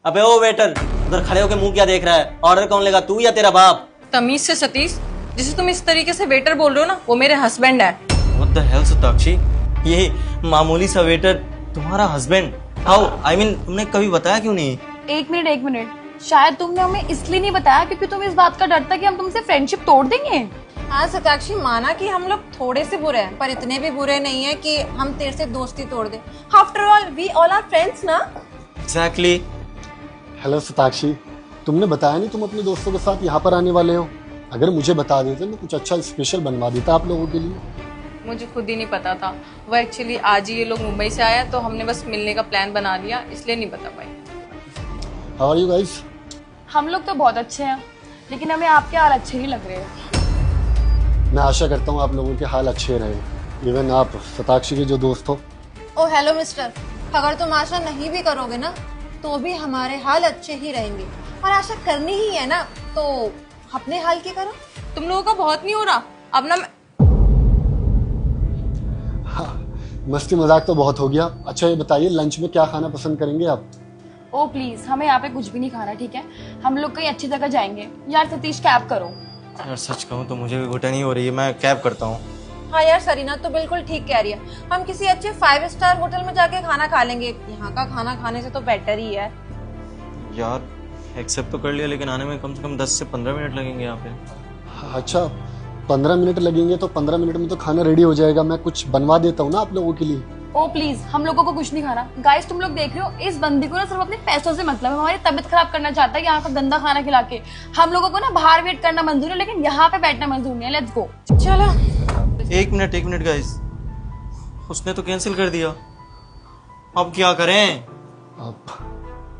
अबे ओ वेटर, उधर खड़े होके मुंह क्या देख रहा है? ऑर्डर कौन लेगा, तू या तेरा बाप? तमीज से सतीश, जिसे तुम इस तरीके से वेटर बोल रहे हो ना, वो मेरे हस्बैंड है। What the hell सताक्षी, ये मामूली सा वेटर तुम्हारा हस्बैंड? हाउ आई मीन तुमने कभी बताया क्यों नहीं? एक मिनट, शायद तुमने हमें इसलिए नहीं बताया क्योंकि तुम्हें इस बात का डर था कि हम तुमसे फ्रेंडशिप तोड़ देंगे। हाँ सताक्षी, माना कि हम लोग थोड़े से बुरे हैं, पर इतने भी बुरे नहीं है कि हम तेरे से दोस्ती तोड़ दें। After all we all are friends ना। एग्जैक्टली। हेलो सताक्षी, तुमने बताया नहीं तुम अपने दोस्तों के साथ यहाँ पर आने वाले हो। अगर मुझे बता देते मैं कुछ अच्छा स्पेशल बनवा देता आप लोगों के लिए। मुझे खुद ही नहीं पता था। वो एक्चुअली आज ही ये लोग मुंबई से आया, तो हमने बस मिलने का प्लान बना लिया, इसलिए नहीं बता पाई। How are you guys? हम लोग तो बहुत अच्छे हैं, लेकिन हमें आपके हाल अच्छे नहीं लग रहे हैं। मैं आशा करता हूँ आप लोगों के हाल अच्छे रहे, इवन आप सताक्षी के जो दोस्त हो। ओ हेलो मिस्टर, अगर तुम आशा नहीं भी करोगे ना तो भी हमारे हाल अच्छे ही रहेंगे, और आशा करनी ही है ना तो अपने हाल की करो। तुम लोगों का बहुत नहीं हो रहा अब ना। मस्ती मजाक तो बहुत हो गया। अच्छा ये बताइए लंच में क्या खाना पसंद करेंगे आप? ओ प्लीज, हमें यहाँ पे कुछ भी नहीं खाना, ठीक है? हम लोग कहीं अच्छी जगह जाएंगे। यार सतीश, कैब करो। यार सच कहूँ तो मुझे भी घुटन ही हो रही है, मैं कैब करता हूँ। हाँ यार सरीना तो बिल्कुल ठीक कह रही है, हम किसी अच्छे 5 स्टार होटल में जाके खाना खा लेंगे। यहाँ का खाना खाने से तो बेटर ही है। यार एक्सेप्ट तो कर लिया, लेकिन आने में कम से कम 10 से 15 मिनट लगेंगे यहाँ पे। अच्छा 15 मिनट लगेंगे तो 15 मिनट में तो खाना रेडी हो जाएगा। मैं कुछ बनवा देता हूँ ना आप लोगों के लिए। ओ प्लीज, हम लोगों को कुछ नहीं खाना। गाइस तुम लोग देख रहे हो, इस बंदी को ना सिर्फ अपने पैसों से मतलब है। हमारी तबीयत खराब करना चाहता है यहाँ का गंदा खाना खिला के। हम लोगों को ना बाहर वेट करना मंजूर है, लेकिन यहाँ पे बैठना मंजूर नहीं है। Let's go. चलो एक मिनट गाइस, उसने तो कैंसिल कर दिया, अब क्या करें? अब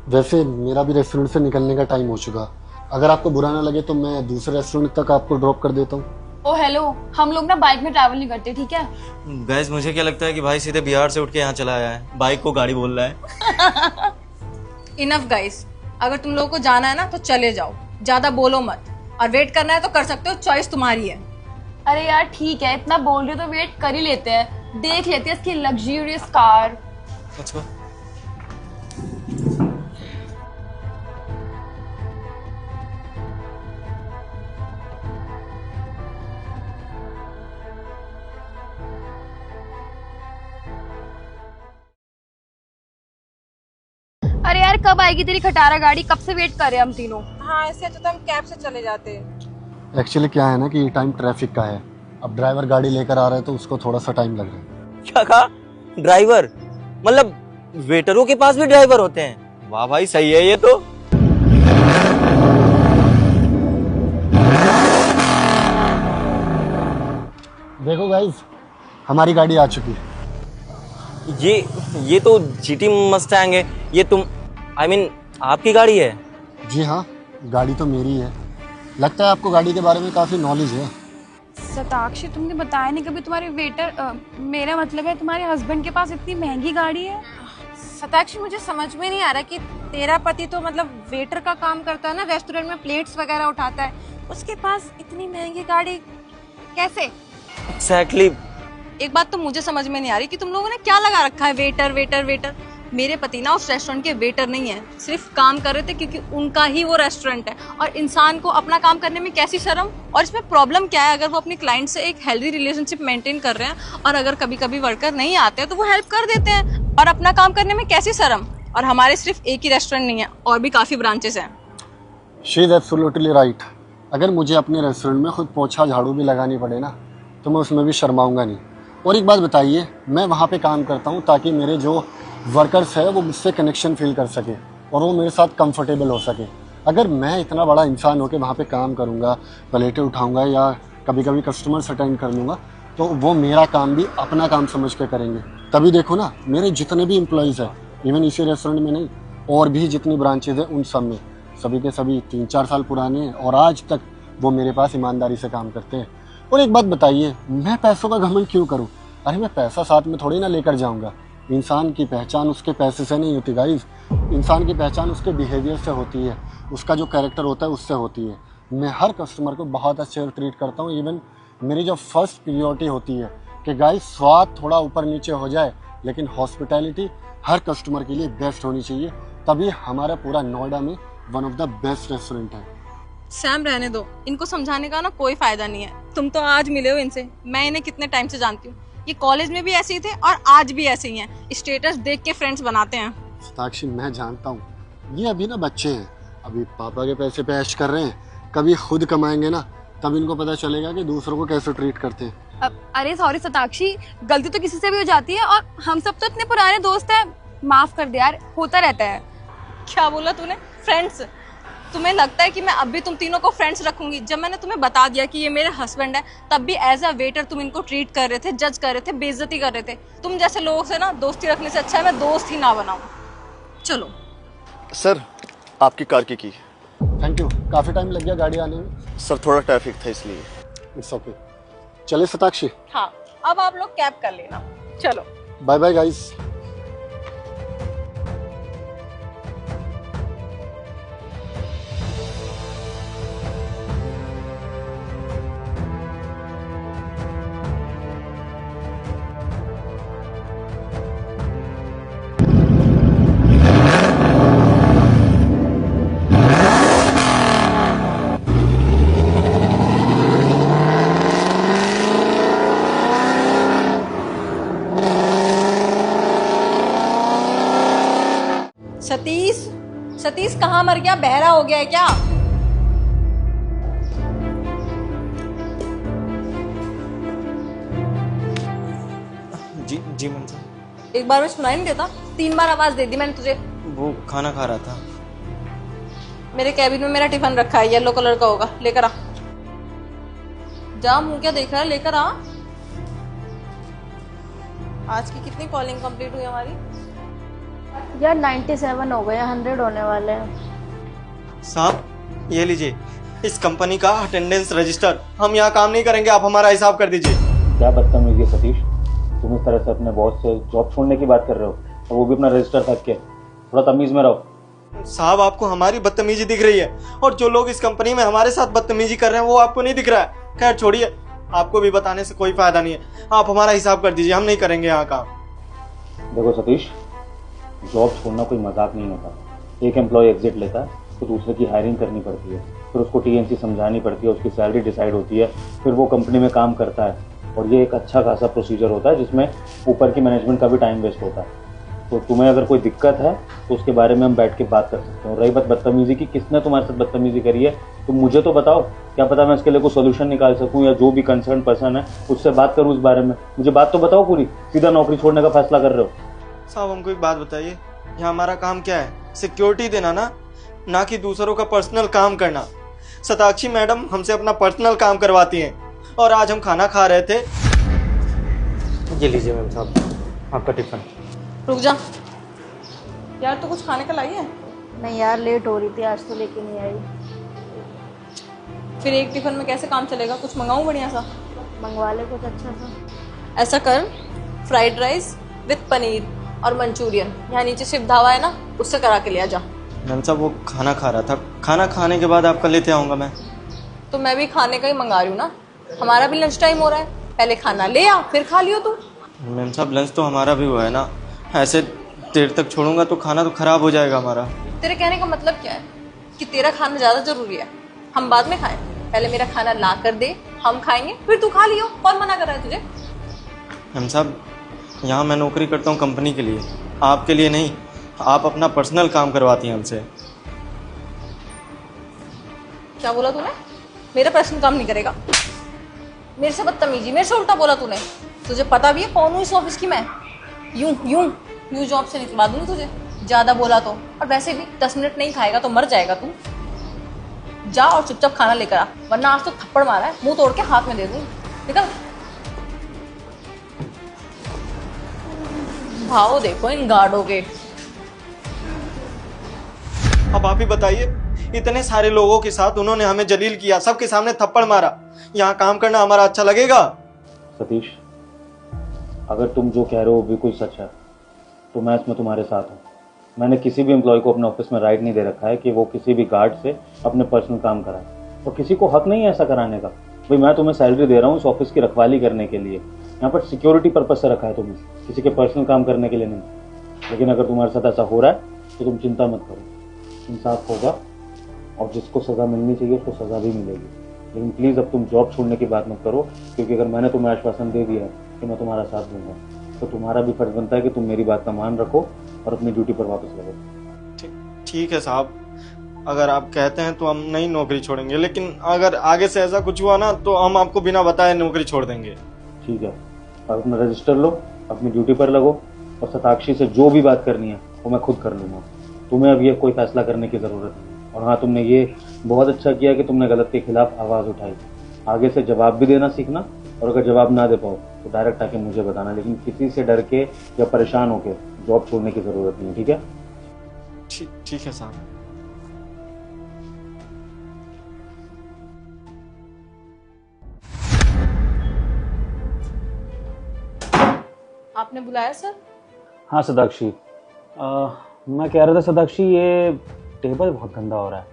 वैसे मेरा भी रेस्टोरेंट से निकलने का टाइम हो चुका। अगर आपको बुरा ना लगे तो मैं दूसरे रेस्टोरेंट तक आपको ड्रॉप कर देता हूँ। ओ हेलो, हम लोग ना बाइक में ट्रैवल नहीं करते, ठीक है? गाइस मुझे क्या लगता है कि भाई सीधे बिहार से उठ के यहाँ चला आया है, बाइक को गाड़ी बोल रहा है। इनफ गाइस, अगर तुम लोगों को जाना है ना तो चले जाओ, ज्यादा बोलो मत। और वेट करना है तो कर सकते हो, चॉइस तुम्हारी है। अरे यार ठीक है, इतना बोल रहे हो तो वेट कर ही लेते हैं, देख लेते हैं इसकी लग्जरियस कार। Let's go. अरे यार कब आएगी तेरी खटारा गाड़ी? कब से वेट कर रहे हैं हम तीनों। हाँ, इससे अच्छा तो हम कैब से चले जाते हैं। एक्चुअली क्या है ना कि टाइम ट्रैफिक का है। अब ड्राइवर गाड़ी लेकर आ रहा है तो उसको थोड़ा सा टाइम लग रहा है। क्या कहा? ड्राइवर? मतलब वेटरों के पास भी ड्राइवर होते हैं? वाह भाई, सही है ये तो। देखो गाइस, हमारी गाड़ी आ चुकी है। ये तो जीटी मस्टैंग है। ये तुम आई मीन आपकी गाड़ी है? जी हाँ, गाड़ी तो मेरी है। लगता है आपको गाड़ी के बारे में काफी नॉलेज है। सताक्षी, तुमने बताया नहीं कभी तुम्हारे वेटर मेरा मतलब है तुम्हारे हस्बैंड के पास इतनी महंगी गाड़ी है। सताक्षी, मुझे समझ में नहीं आ रहा कि तेरा पति तो मतलब वेटर का काम करता है ना, रेस्टोरेंट में प्लेट्स वगैरह उठाता है, उसके पास इतनी महंगी गाड़ी कैसे? एग्जैक्टली। एक बात तो मुझे समझ में नहीं आ रही कि तुम लोगों ने क्या लगा रखा है, वेटर वेटर वेटर। मेरे पति ना उस रेस्टोरेंट के वेटर नहीं है, सिर्फ काम कर रहे थे क्योंकि उनका ही वो रेस्टोरेंट है। और इंसान को अपना काम करने में कैसी शर्म, और इसमें प्रॉब्लम क्या है? अगर वो अपने क्लाइंट से एक हेल्दी रिलेशनशिप मेंटेन कर रहे हैं और अगर कभी कभी वर्कर नहीं आते हैं तो वो हेल्प कर देते हैं, और अपना काम करने में कैसी शर्म? और हमारे सिर्फ एक ही रेस्टोरेंट नहीं है, और भी काफी ब्रांचेस हैं। She is absolutely right. अगर मुझे अपने रेस्टोरेंट में खुद पोछा झाड़ू भी लगानी पड़े ना तो मैं उसमें भी शर्माऊंगा नहीं। और एक बात बताइए, मैं वहाँ पे काम करता हूँ ताकि मेरे जो वर्कर्स है वो मुझसे कनेक्शन फील कर सके और वो मेरे साथ कंफर्टेबल हो सके। अगर मैं इतना बड़ा इंसान होकर वहाँ पे काम करूँगा, प्लेटें उठाऊँगा या कभी कभी कस्टमर्स अटेंड कर लूँगा तो वो मेरा काम भी अपना काम समझ के करेंगे। तभी देखो ना, मेरे जितने भी एम्प्लॉयज़ हैं, इवन इसी रेस्टोरेंट में नहीं और भी जितनी ब्रांचेज हैं उन सब में सभी के सभी 3-4 साल पुराने हैं और आज तक वो मेरे पास ईमानदारी से काम करते हैं। और एक बात बताइए, मैं पैसों का घमंड क्यों करूं? अरे मैं पैसा साथ में थोड़ी ना लेकर जाऊंगा। इंसान की पहचान उसके पैसे से नहीं होती गाइस, इंसान की पहचान उसके बिहेवियर से होती है, उसका जो कैरेक्टर होता है उससे होती है। मैं हर कस्टमर को बहुत अच्छे से ट्रीट करता हूँ। इवन मेरी जो फर्स्ट प्रियोरिटी होती है कि गाइस स्वाद थोड़ा ऊपर नीचे हो जाए लेकिन हॉस्पिटैलिटी हर कस्टमर के लिए बेस्ट होनी चाहिए तभी हमारा पूरा नोएडा में one of the best restaurant है। सैम रहने दो, इनको समझाने का ना कोई फायदा नहीं है। तुम तो आज मिले हो इनसे, मैं इन्हें कितने टाइम से जानती हूँ। ये कॉलेज में भी ऐसे ही थे और आज भी ऐसे ही हैं। स्टेटस देख के फ्रेंड्स बनाते हैं। साक्षी मैं जानता हूँ, ये अभी ना बच्चे हैं, अभी पापा के पैसे पे ऐश कर रहे हैं। कभी खुद कमाएंगे ना, तब इनको पता चलेगा कि दूसरों को कैसे ट्रीट करते हैं। अरे सॉरी सताक्षी, गलती तो किसी से भी हो जाती है और हम सब तो इतने पुराने दोस्त हैं, माफ कर दे यार, होता रहता है। क्या बोला तूने? फ्रेंड्स? तुम्हें लगता है कि मैं अब भी तुम तीनों को फ्रेंड्स रखूंगी? जब मैंने तुम्हें बता दिया कि ये मेरे हस्बैंड है, तब भी एज अ वेटर तुम इनको ट्रीट कर रहे थे, जज कर रहे थे, बेइज्जती कर रहे थे। तुम जैसे लोगों से ना दोस्ती रखने से अच्छा है मैं दोस्त ही ना बनाऊं। चलो। सर, आपकी कार की की। Thank you. काफ़ी टाइम लग गया गाड़ी आने में। सर थोड़ा ट्रैफिक था इसलिए। It's okay. चले सताक्षी। हाँ, अब आप लोग कैब कर लेना। चलो। Bye bye guys. Satish, Satish कहाँ मर गया? बहरा हो गया है क्या? जी जी मैम साहब। एक बार में सुनाई नहीं देता? 3 बार आवाज दे दी मैंने तुझे। वो खाना खा रहा था। मेरे कैबिन में मेरा टिफिन रखा है, येलो कलर का होगा, लेकर आ। जा, मुंह क्या देख रहा है, लेकर आ। आज की कितनी कॉलिंग कंप्लीट हुई हमारी? यार 97 हो गए, 100 होने वाले हैं। साहब ये लीजिए, इस कंपनी का अटेंडेंस रजिस्टर। हम यहाँ काम नहीं करेंगे, आप हमारा हिसाब कर दीजिए। क्या बदतमीजी है सतीश, तुम इस तरह से अपने बॉस से जॉब छोड़ने की बात कर रहे हो, और वो भी अपना रजिस्टर रख के। थोड़ा तमीज में रहो। साहब आपको हमारी बदतमीजी दिख रही है, और जो लोग इस कंपनी में हमारे साथ बदतमीजी कर रहे हैं वो आपको नहीं दिख रहा है। खैर छोड़िए, आपको भी बताने से कोई फायदा नहीं है। आप हमारा हिसाब कर दीजिए, हम नहीं करेंगे यहाँ काम। देखो सतीश, जॉब छोड़ना कोई मजाक नहीं होता। एक एम्प्लॉय एग्जिट लेता है तो दूसरे की हायरिंग करनी पड़ती है, फिर उसको टीएनसी समझानी पड़ती है, उसकी सैलरी डिसाइड होती है, फिर वो कंपनी में काम करता है, और ये एक अच्छा खासा प्रोसीजर होता है जिसमें ऊपर की मैनेजमेंट का भी टाइम वेस्ट होता है। तो तुम्हें अगर कोई दिक्कत है तो उसके बारे में हम बैठ के बात कर सकते हैं। रही बात बदतमीजी की, किसने तुम्हारे साथ बदतमीजी करी है तो मुझे तो बताओ, क्या पता मैं इसके लिए कोई सोल्यूशन निकाल सकूं, या जो भी कंसर्न पर्सन है उससे बात करूं इस बारे में। मुझे बात तो बताओ पूरी, सीधा नौकरी छोड़ने का फैसला कर रहे हो? साहब हमको एक बात बताइए, यहाँ हमारा काम क्या है? सिक्योरिटी देना ना कि दूसरों का पर्सनल काम करना। सताक्षी मैडम हमसे अपना पर्सनल काम करवाती हैं, और आज हम खाना खा रहे थे। ये लीजिए मैम साहब आपका टिफिन। रुक जा यार, तू कुछ खाने का लाई है? नहीं यार, लेट हो रही थी आज तो, लेके नहीं आई। फिर एक टिफिन में कैसे काम चलेगा? कुछ मंगाऊं बढ़िया सा? मंगवा ले कुछ अच्छा सा। ऐसा कर, फ्राइड राइस विद पनीर और मंचूरियन, यहाँ नीचे शिव ढाबा है ना, उससे करा के ले आ जा। मैम साहब वो खाना खा रहा था, खाना खाने के बाद आपका लेते आऊँगा मैं। तो मैं भी खाने का ही मंगा रही हूँ ना, हमारा भी लंच टाइम हो रहा है। पहले खाना ले आ, फिर खा लियो तू। मैम साहब लंच तो हमारा भी हुआ है ना, ऐसे देर तक छोड़ूंगा तो खाना तो खराब हो जाएगा हमारा। तेरे कहने का मतलब क्या है कि तेरा खाना ज़्यादा ज़रूरी है? हम बाद में खाएं, पहले मेरा खाना ला कर दे, हम खाएंगे, फिर तू खा लियो। कौन मना कर रहा है तुझे? मैम साहब यहाँ मैं नौकरी करता हूँ कंपनी के लिए, आपके लिए नहीं। आप अपना पर्सनल काम करवाती हैं हमसे। क्या बोला तूने? मेरा पर्सनल काम नहीं करेगा? मेरे से बदतमीजी, मेरे से उल्टा बोला तूने। तुझे पता भी है कौन हूँ इस ऑफिस की मैं? यूं जॉब से निकलवा दूंगी तुझे, ज्यादा बोला तो। और वैसे भी 10 मिनट नहीं खाएगा तो मर जाएगा तू। जा और चुपचाप खाना लेकर आ, वरना आज तो थप्पड़ मारा है, मुंह तोड़ के हाथ में दे दूंगी। निकल। भाव देखो इन गार्डों के। अब आप ही बताइए, इतने सारे लोगों के साथ उन्होंने हमें जलील किया, सबके सामने थप्पड़ मारा, यहाँ काम करना हमारा अच्छा लगेगा? सतीश, अगर तुम जो कह रहे हो भी कोई सच है तो मैं इसमें तुम्हारे साथ हूँ। मैंने किसी भी एम्प्लॉय को अपने ऑफिस में राइट नहीं दे रखा है कि वो किसी भी गार्ड से अपने पर्सनल काम कराए, और किसी को हक नहीं है ऐसा कराने का। भाई मैं तुम्हें सैलरी दे रहा हूँ इस ऑफिस की रखवाली करने के लिए, यहाँ पर सिक्योरिटी पर्पज से रखा है तुम्हें, किसी के पर्सनल काम करने के लिए नहीं। लेकिन अगर तुम्हारे साथ ऐसा हो रहा है तो तुम चिंता मत करो, इंसाफ होगा और जिसको सज़ा मिलनी चाहिए उसको सज़ा भी मिलेगी। लेकिन प्लीज़ अब तुम जॉब छोड़ने की बात मत करो, क्योंकि अगर मैंने तुम्हें आश्वासन दे दिया है कि मैं तुम्हारा साथ दूंगा, तो तुम्हारा भी फर्ज बनता है कि तुम मेरी बात का मान रखो और अपनी ड्यूटी पर वापस लगो। ठीक है साहब, अगर आप कहते हैं तो हम नहीं नौकरी छोड़ेंगे, लेकिन अगर आगे से ऐसा कुछ हुआ ना तो हम आपको बिना बताए नौकरी छोड़ देंगे। ठीक है, अब अपना रजिस्टर लो, अपनी ड्यूटी पर लगो और शताक्षी से जो भी बात करनी है वो मैं खुद कर लूँगा। तुम्हें अब ये कोई फैसला करने की ज़रूरत नहीं। और हाँ, तुमने ये बहुत अच्छा किया कि तुमने गलत के खिलाफ आवाज़ उठाई। आगे से जवाब भी देना सीखना, और अगर जवाब ना दे पाओ तो डायरेक्ट आके मुझे बताना, लेकिन किसी से डर के या परेशान होके जॉब छोड़ने की ज़रूरत नहीं है, ठीक है? ठीक है साहब। आपने बुलाया सर? हाँ शताक्षी, मैं कह रहा था शताक्षी, ये टेबल बहुत गंदा हो रहा है,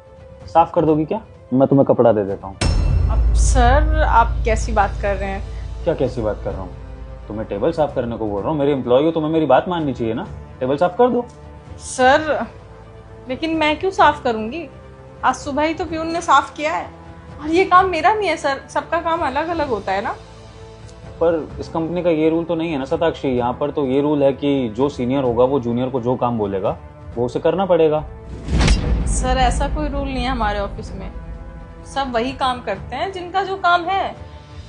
साफ कर दोगी क्या? मैं तुम्हें कपड़ा दे देता हूँ। अब सर आप कैसी बात कर रहे हैं? क्या कैसी बात कर रहा हूँ? तुम्हें टेबल साफ करने को बोल रहा हूँ, मेरे एम्प्लॉय हो, तुम्हें मेरी बात माननी चाहिए ना। टेबल साफ कर दो। सर लेकिन मैं क्यों साफ करूंगी? आज सुबह ही तो प्यून ने साफ किया है, और ये काम मेरा नहीं है सर, सबका काम अलग अलग होता है ना। पर इस कंपनी का ये रूल तो नहीं है ना शताक्षी, यहाँ पर तो ये रूल है कि जो सीनियर होगा वो जूनियर को जो काम बोलेगा वो उसे करना पड़ेगा। सर ऐसा कोई रूल नहीं है हमारे ऑफिस में, सब वही काम करते हैं जिनका जो काम है।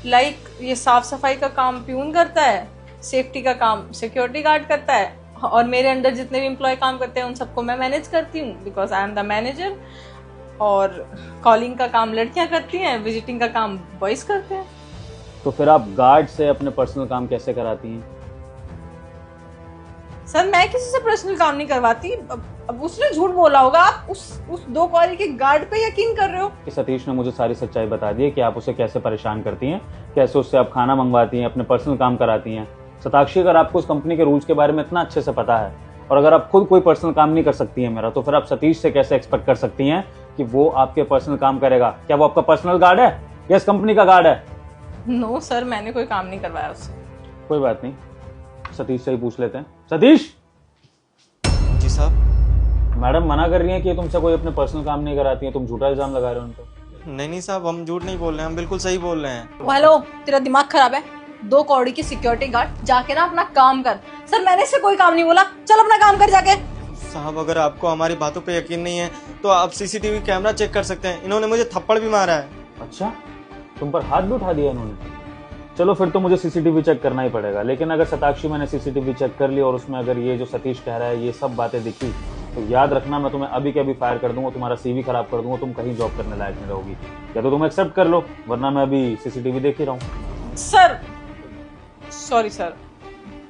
लाइक ये साफ सफाई का काम प्यून करता है, सेफ्टी का काम सिक्योरिटी गार्ड करता है, और मेरे अंडर जितने भी एम्प्लॉय काम करते हैं उन सबको मैं मैनेज करती हूँ, because I am the manager. और कॉलिंग का काम लड़कियां करती हैं, विजिटिंग का काम बॉयज करते हैं। तो फिर आप गार्ड से अपने पर्सनल काम कैसे कराती हैं? सर मैं किसी से पर्सनल काम नहीं करवाती। अब उसने झूठ बोला होगा, आप उस 2 कॉल के गार्ड पे यकीन कर रहे हो? कि सतीश ने मुझे सारी सच्चाई बता दी है कि आप उसे कैसे परेशान करती हैं, कैसे उससे आप खाना मंगवाती हैं, अपने पर्सनल काम कराती हैं। शताक्षी, अगर आपको उस कंपनी के रूल्स के बारे में इतना अच्छे से पता है और अगर आप खुद कोई पर्सनल काम नहीं कर सकती हैं मेरा, तो फिर आप सतीश से कैसे एक्सपेक्ट कर सकती हैं कि वो आपके पर्सनल काम करेगा? क्या वो आपका पर्सनल गार्ड है या इस कंपनी का गार्ड है? नो सर, मैंने कोई काम नहीं करवाया उससे। कोई बात नहीं, सतीश से ही पूछ लेते हैं। सतीश! जी साहब। मैडम मना कर रही हैं कि तुमसे कोई अपने पर्सनल काम नहीं कराती है, तुम झूठा इल्जाम लगा रहे हो उन पर। नहीं साहब, हम झूठ नहीं बोल रहे हैं, हम बिल्कुल सही बोल रहे हैं। हेलो, तेरा दिमाग खराब है? 2 कौड़ी की सिक्योरिटी गार्ड, जाके ना अपना काम कर। सर मैंने इससे कोई काम नहीं बोला, चल अपना काम कर जाके। साहब अगर आपको हमारी बातों पे यकीन नहीं है तो आप सीसीटीवी कैमरा चेक कर सकते हैं, इन्होंने मुझे थप्पड़ भी मारा है। अच्छा, तुम पर हाथ भी उठा दिया इन्होंने? चलो फिर तो मुझे सीसीटीवी चेक करना ही पड़ेगा। लेकिन अगर शताक्षी मैंने सीसीटीवी चेक कर लिया और उसमें अगर ये जो सतीश कह रहा है ये सब बातें दिखी, तो याद रखना मैं तुम्हें अभी के अभी फायर कर दूंगा, तुम्हारा सीवी खराब कर दूंगा, तुम कहीं जॉब करने लायक नहीं रहोगी। या तो तुम एक्सेप्ट कर लो, वरना मैं अभी सीसीटीवी देख ही रहा हूँ। सर सॉरी सर,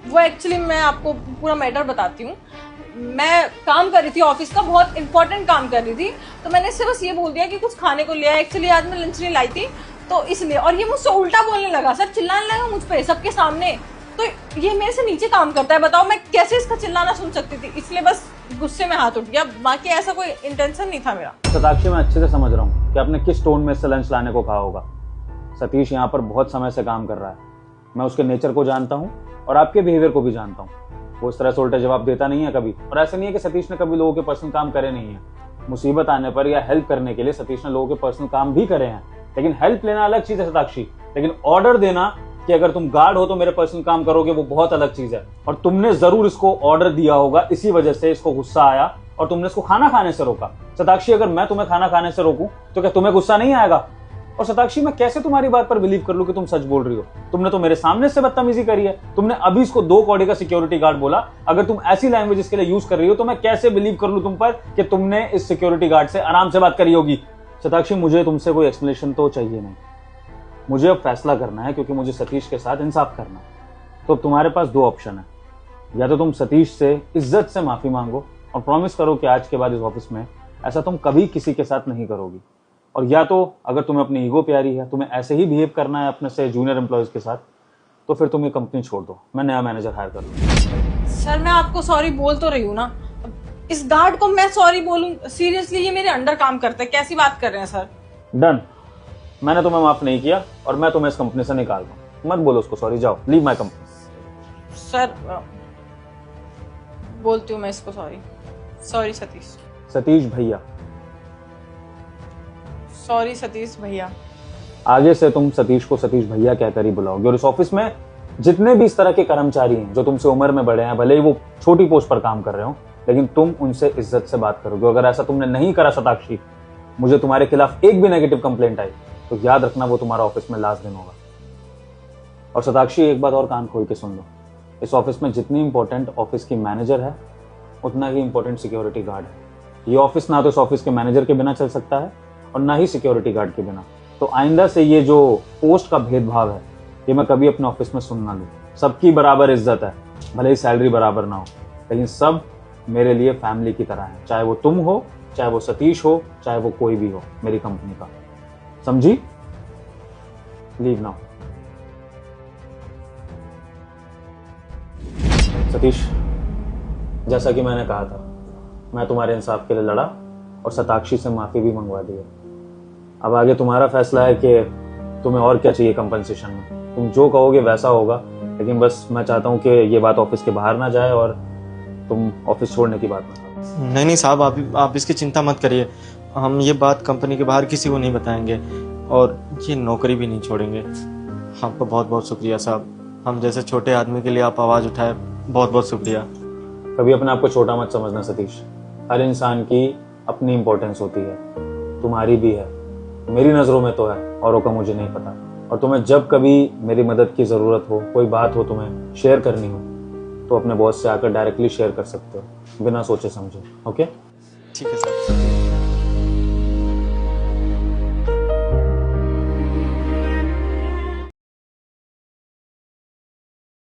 वो एक्चुअली मैं आपको पूरा मैटर बताती हूँ। मैं काम कर रही थी ऑफिस का, बहुत इंपॉर्टेंट काम कर रही थी, तो मैंने इससे बस ये बोल दिया कि कुछ खाने को लिया। एक्चुअली आज मैं लंच नहीं लाई थी तो इसलिए, और ये मुझसे उल्टा बोलने लगा सर, चिल्लाने लगा मुझ पे सबके सामने। तो ये मेरे से नीचे काम करता है, बताओ मैं कैसे इसका चिल्लाना सुन सकती थी? इसलिए बस गुस्से में हाथ उठ गया, बाकी ऐसा कोई इंटेंशन नहीं था मेरा। शताक्षी, मैं अच्छे से समझ रहा हूँ कि आपने किस टोन में इससे लंच लाने को कहा होगा। सतीश यहाँ पर बहुत समय से काम कर रहा है, मैं उसके नेचर को जानता हूँ और आपके बिहेवियर को भी जानता हूँ। वो इस तरह से उल्टा जवाब देता नहीं है कभी, और ऐसा नहीं है कि सतीश ने कभी लोगों के पर्सनल काम करे नहीं है। मुसीबत आने पर या हेल्प करने के लिए सतीश ने लोगों के पर्सनल काम भी करे हैं, लेकिन हेल्प लेना अलग चीज है शताक्षी, लेकिन ऑर्डर देना कि अगर तुम गार्ड हो तो मेरे पर्सनल काम करोगे, वो बहुत अलग चीज है। और तुमने जरूर इसको ऑर्डर दिया होगा, इसी वजह से इसको गुस्सा आया और तुमने इसको खाना खाने से रोका। शताक्षी, अगर मैं तुम्हें खाना खाने से रोकूं तो क्या तुम्हें गुस्सा नहीं आएगा? और शताक्षी, मैं कैसे तुम्हारी बात पर बिलीव कर लूं कि तुम सच बोल रही हो? तुमने तो मेरे सामने से बदतमीजी करी है, तुमने अभी इसको 2 कौड़ी का सिक्योरिटी गार्ड बोला। अगर तुम ऐसी लैंग्वेज इसके लिए यूज कर रही हो तो मैं कैसे बिलीव कर लूं तुम पर कि तुमने इस सिक्योरिटी गार्ड से आराम से बात करी होगी? शताक्षी, मुझे तुमसे कोई एक्सप्लेनेशन तो चाहिए नहीं, मुझे अब फैसला करना है, क्योंकि मुझे सतीश के साथ इंसाफ करना है। तो तुम्हारे पास 2 ऑप्शन है, या तो तुम सतीश से इज्जत से माफी मांगो और प्रॉमिस करो कि आज के बाद इस ऑफिस में ऐसा तुम कभी किसी के साथ नहीं करोगी, और या तो अगर तुम्हें अपनी ईगो प्यारी है, तुम्हें ऐसे ही बिहेव करना है अपने से जूनियर एम्प्लॉयज के साथ, तो फिर तुम ये कंपनी छोड़ दो, मैं नया मैनेजर हायर कर लूँ। सर मैं आपको सॉरी बोल तो रही हूँ ना, इस गार्ड को मैं सॉरी बोलूं? सीरियसली ये मेरे अंडर काम करता है, कैसी बात कर रहे हैं सर? डन, मैंने तुम्हें माफ नहीं किया और मैं तुम्हें इस कंपनी से निकाल रहा हूँ। मत बोलो उसको सॉरी, जाओ, लीव माई कंपनी। सर बोलती हूँ मैं इसको सॉरी। सॉरी सतीश। सतीश भैया। सॉरी सतीश भैया। आगे से तुम सतीश को सतीश भैया कहकर ही बुलाओगे। और इस ऑफिस में जितने भी इस तरह के कर्मचारी हैं जो तुमसे उम्र में बड़े हैं, भले ही वो छोटी पोस्ट पर काम कर रहे हो, लेकिन तुम उनसे इज्जत से बात करोगे। अगर ऐसा तुमने नहीं करा सताक्षी, मुझे तुम्हारे खिलाफ एक भी नेगेटिव कंप्लेंट आई तो याद रखना वो तुम्हारा ऑफिस में लास्ट दिन होगा। और सताक्षी, एक बात और कान खोल के सुन लो, इस ऑफिस में जितनी इंपॉर्टेंट ऑफिस की मैनेजर है उतना ही इंपॉर्टेंट सिक्योरिटी गार्ड है। ये ऑफिस ना तो इस ऑफिस के मैनेजर के बिना चल सकता है और ना ही सिक्योरिटी गार्ड के बिना। तो आइंदा से ये जो पोस्ट का भेदभाव है ये मैं कभी अपने ऑफिस में सुन ना लूं। सबकी बराबर इज्जत है, भले ही सैलरी बराबर ना हो, लेकिन सब मेरे लिए फैमिली की तरह है। चाहे वो तुम हो, चाहे वो सतीश हो, चाहे वो कोई भी हो मेरी कंपनी का। समझी? Leave now. सतीश, जैसा कि मैंने कहा था, मैं तुम्हारे इंसाफ के लिए लड़ा और सताक्षी से माफी भी मंगवा दी है। अब आगे तुम्हारा फैसला है कि तुम्हें और क्या चाहिए कंपनसेशन में। तुम जो कहोगे वैसा होगा, लेकिन बस मैं चाहता हूँ कि ये बात ऑफिस के बाहर ना जाए और तुम ऑफिस छोड़ने की बात ना करो। नहीं साहब, आप इसकी चिंता मत करिए। हम ये बात कंपनी के बाहर किसी को नहीं बताएंगे और ये नौकरी भी नहीं छोड़ेंगे। आपका बहुत बहुत शुक्रिया साहब। हम जैसे छोटे आदमी के लिए आप आवाज़ उठाए, बहुत बहुत शुक्रिया। कभी अपने आप को छोटा मत समझना सतीश। हर इंसान की अपनी इंपॉर्टेंस होती है, तुम्हारी भी है, मेरी नज़रों में तो है, औरों का मुझे नहीं पता। और तुम्हें जब कभी मेरी मदद की ज़रूरत हो, कोई बात हो तुम्हें शेयर करनी हो, तो अपने बॉस से आकर डायरेक्टली शेयर कर सकते हो बिना सोचे समझे। ओके? ठीक है सर।